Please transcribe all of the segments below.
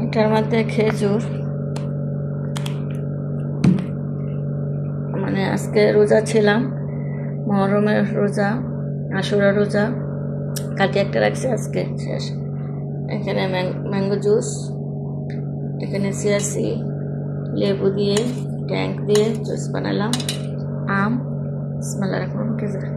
এটার মধ্যে খেজুর, মানে আজকে রোজা ছিলাম, মহরমের রোজা, আশুরা রোজা, কালকে একটা রাখছি, আজকে শেষ। এখানে ম্যাঙ্গো জুস, এখানে সিয়াসি, লেবু দিয়ে ট্যাঙ্ক দিয়ে জুস বানালাম, আম, বিসমিল্লাহির রহমানির রহিম।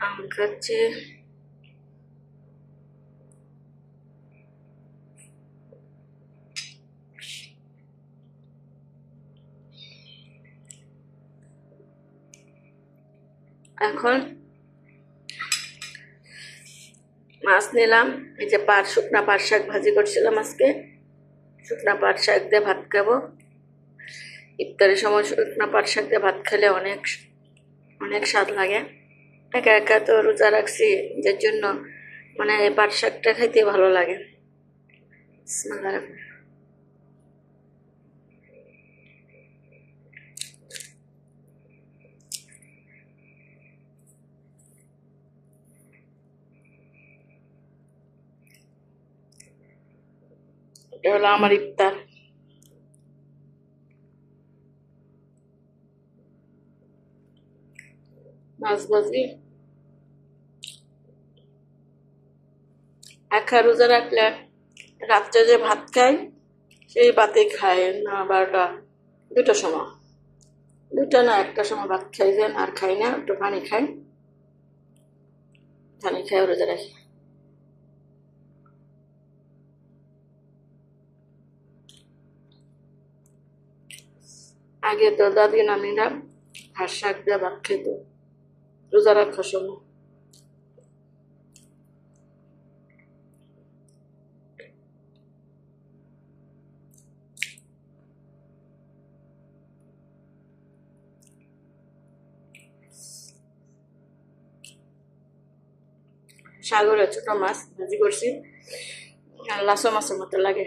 আম খাচ্ছি, এখন মাছ নিলাম। এই যে শুকনা পাট শাক ভাজি করছিলাম আজকে, শুকনা পাট শাক দিয়ে ভাত খাবো। ইফতারের সময় শুকনা পাট শাক দিয়ে ভাত খেলে অনেক অনেক স্বাদ লাগে। একা একা তো রোজা রাখছি, যার জন্য মানে এই পাট শাকটা খাইতে ভালো লাগে। বিসমিল্লাহির রহমানির রহিম। এটা হলো আমার ইফতার। মাছ ভাজি, একা রোজা রাখলে রাত্রে যে ভাত খাই সেই ভাতে খায় না, 12টা 2টার সময়, 2টা না 1টার সময় ভাত খাই, যেন আর খাই না, একটু পানি খাই, পানি খাই রোজা রাখি। আগে তো দাদি নানিরা হাঁস শাক দিয়ে ভাত খেত রোজা রাখার সময়। সাগরে ছোট মাছ ভাজি করছি, লাসো মাছের মতো লাগে।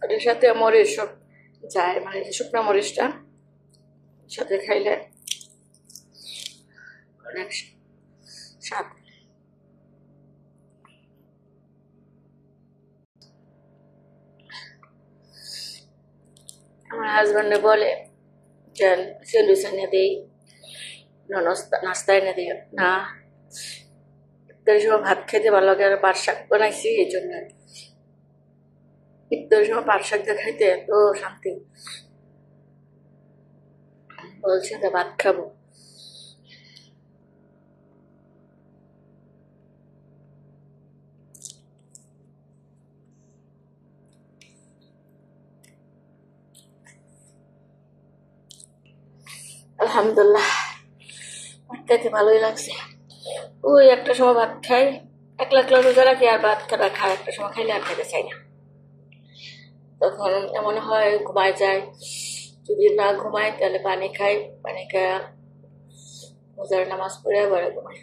এটার সাথে মরিচ সব যায়, মানে শুকনো মরিচটা সাথে খাইলে অনেক স্বাদ। আমার হাজব্যান্ডে বলে যে স্যান্ডউইচ এনে দিই, নাস্তা এনে দিই না, ইফতারের সময় ভাত খেতে ভালো লাগে, আর পাট শাক বানাইছি এই জন্য। ইফতারের সময় পাট শাক দিয়ে খাইতে এত শান্তি, বলছে তো ভাত খাবো। আলহামদুলিল্লাহ, ভাত খাইতে ভালোই লাগছে। ওই একটা সময় ভাত খাই, একলা একলা রোজা রাখি, আর ভাত খাটা খাই একটা সময়, খাইলে আর খেতে চাই না, তখন এমন হয় ঘুমায় যায়। যদি না ঘুমায় তাহলে পানি খাই, পানি খায় রোজার নামাজ পড়ে আবার ঘুমাই।